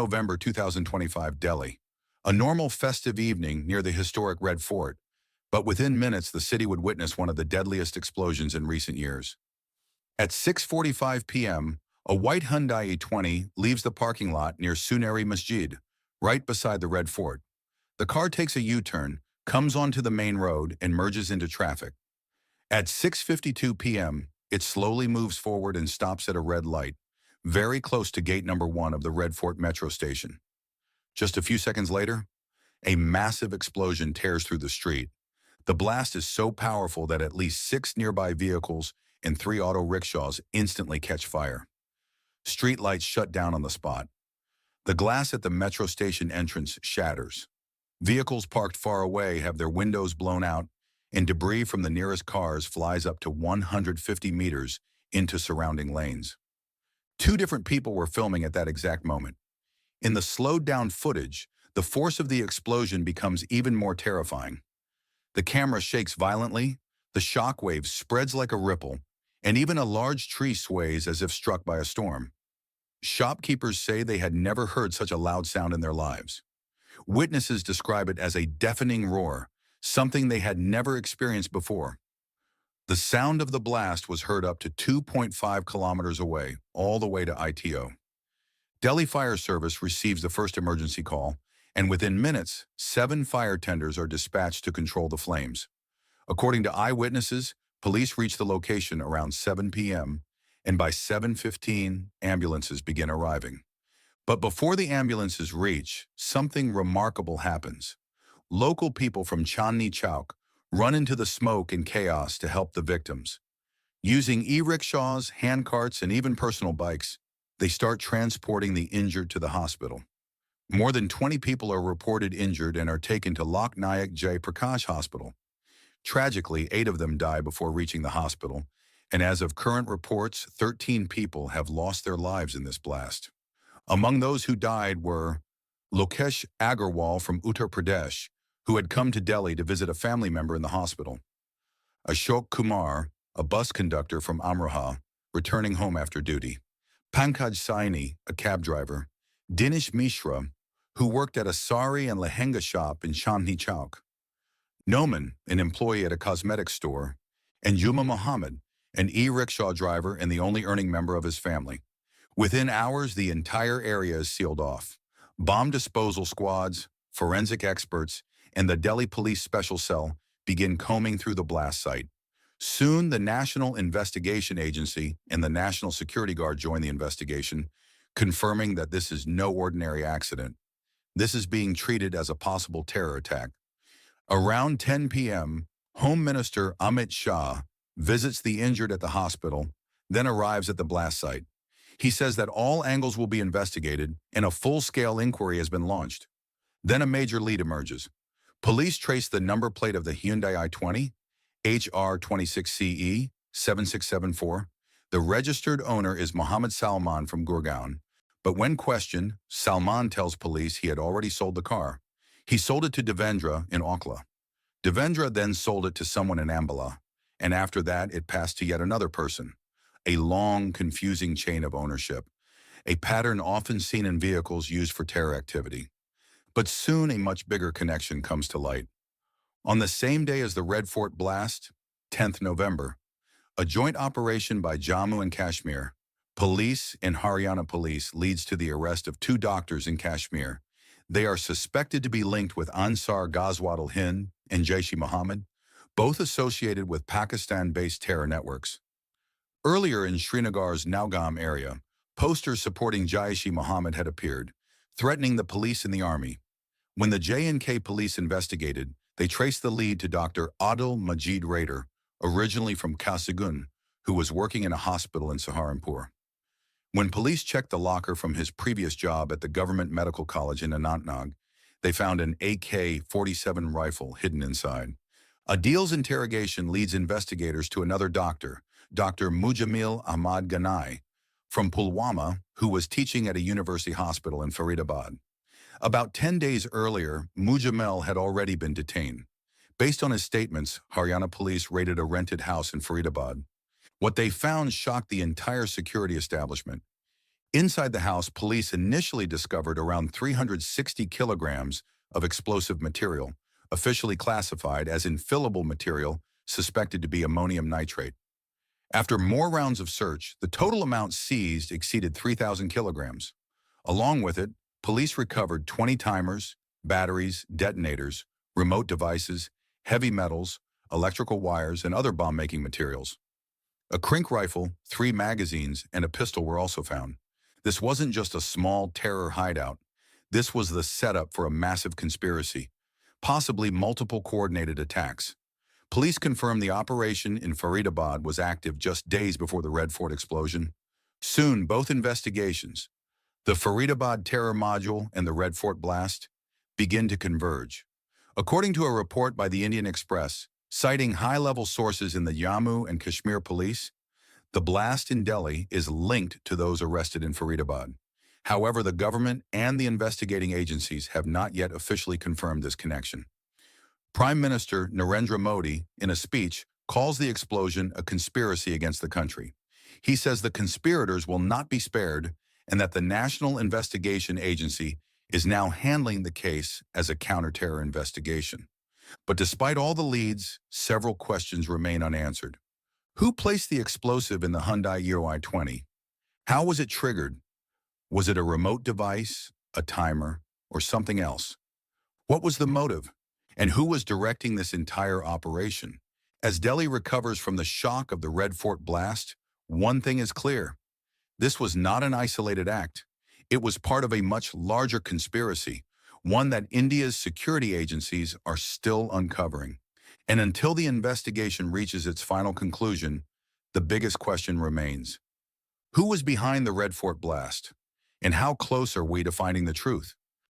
November 2025, Delhi. A normal festive evening near the historic Red Fort, but within minutes the city would witness one of the deadliest explosions in recent years. At 6:45 p.m., a white Hyundai i20 leaves the parking lot near Suneri Masjid, right beside the Red Fort. The car takes a U-turn, comes onto the main road, and merges into traffic. At 6:52 p.m., it slowly moves forward and stops at a red light, very close to gate number 1 of the Red Fort metro station. Just a few seconds later, a massive explosion tears through the street. The blast is so powerful that at least 6 nearby vehicles and 3 auto rickshaws instantly catch fire. Street lights shut down on the spot. The glass at the metro station entrance shatters. Vehicles parked far away have their windows blown out, and debris from the nearest cars flies up to 150 meters into surrounding lanes. 2 different people were filming at that exact moment. In the slowed-down footage, the force of the explosion becomes even more terrifying. The camera shakes violently, the shockwave spreads like a ripple, and even a large tree sways as if struck by a storm. Shopkeepers say they had never heard such a loud sound in their lives. Witnesses describe it as a deafening roar, something they had never experienced before. The sound of the blast was heard up to 2.5 kilometers away, all the way to ITO. Delhi Fire Service receives the first emergency call, and within minutes, 7 fire tenders are dispatched to control the flames. According to eyewitnesses, police reach the location around 7 p.m., and by 7:15, ambulances begin arriving. But before the ambulances reach, something remarkable happens. Local people from Chandni Chowk run into the smoke and chaos to help the victims. Using e-rickshaws, handcarts, and even personal bikes, they start transporting the injured to the hospital. More than 20 people are reported injured and are taken to Lok Nayak Jai Prakash Hospital. Tragically, 8 of them die before reaching the hospital, and as of current reports, 13 people have lost their lives in this blast. Among those who died were Lokesh Agarwal from Uttar Pradesh, who had come to Delhi to visit a family member in the hospital; Ashok Kumar, a bus conductor from Amroha, returning home after duty; Pankaj Saini, a cab driver; Dinesh Mishra, who worked at a sari and lehenga shop in Chandni Chowk; Noman, an employee at a cosmetics store; and Juma Muhammad, an e-rickshaw driver and the only earning member of his family. Within hours, the entire area is sealed off. Bomb disposal squads, forensic experts, and the Delhi Police Special Cell begin combing through the blast site. Soon, the National Investigation Agency and the National Security Guard join the investigation, confirming that this is no ordinary accident. This is being treated as a possible terror attack. Around 10 p.m., Home Minister Amit Shah visits the injured at the hospital, then arrives at the blast site. He says that all angles will be investigated and a full-scale inquiry has been launched. Then a major lead emerges. Police trace the number plate of the Hyundai i20, HR26CE 7674. The registered owner is Mohammed Salman from Gurgaon. But when questioned, Salman tells police he had already sold the car. He sold it to Devendra in Okla. Devendra then sold it to someone in Ambala, and after that it passed to yet another person. A long, confusing chain of ownership, a pattern often seen in vehicles used for terror activity. But soon a much bigger connection comes to light. On the same day as the Red Fort blast, 10th November, a joint operation by Jammu and Kashmir, police and Haryana police leads to the arrest of 2 doctors in Kashmir. They are suspected to be linked with Ansar Ghazwat al-Hind and Jaish-e-Mohammed, both associated with Pakistan-based terror networks. Earlier in Srinagar's Naugam area, posters supporting Jaish-e-Mohammed had appeared, threatening the police and the army. When the J&K police investigated, they traced the lead to Dr. Adil Majid Raider, originally from Kasagun, who was working in a hospital in Saharanpur. When police checked the locker from his previous job at the Government Medical College in Anantnag, they found an AK-47 rifle hidden inside. Adil's interrogation leads investigators to another doctor, Dr. Mujamil Ahmad Ganai, from Pulwama, who was teaching at a university hospital in Faridabad. About 10 days earlier, Mujamil had already been detained. Based on his statements, Haryana police raided a rented house in Faridabad. What they found shocked the entire security establishment. Inside the house, police initially discovered around 360 kilograms of explosive material, officially classified as inflammable material suspected to be ammonium nitrate. After more rounds of search, the total amount seized exceeded 3,000 kilograms. Along with it, police recovered 20 timers, batteries, detonators, remote devices, heavy metals, electrical wires, and other bomb-making materials. A crink rifle, 3 magazines, and a pistol were also found. This wasn't just a small terror hideout. This was the setup for a massive conspiracy, possibly multiple coordinated attacks. Police confirmed the operation in Faridabad was active just days before the Red Fort explosion. Soon, both investigations, the Faridabad terror module and the Red Fort blast, begin to converge. According to a report by the Indian Express, citing high-level sources in the Jammu and Kashmir police, the blast in Delhi is linked to those arrested in Faridabad. However, the government and the investigating agencies have not yet officially confirmed this connection. Prime Minister Narendra Modi, in a speech, calls the explosion a conspiracy against the country. He says the conspirators will not be spared and that the National Investigation Agency is now handling the case as a counter-terror investigation. But despite all the leads, several questions remain unanswered. Who placed the explosive in the Hyundai Euro i20? How was it triggered? Was it a remote device, a timer, or something else? What was the motive? And who was directing this entire operation? As Delhi recovers from the shock of the Red Fort blast, one thing is clear. This was not an isolated act. It was part of a much larger conspiracy, one that India's security agencies are still uncovering. And until the investigation reaches its final conclusion, the biggest question remains. Who was behind the Red Fort blast? And how close are we to finding the truth?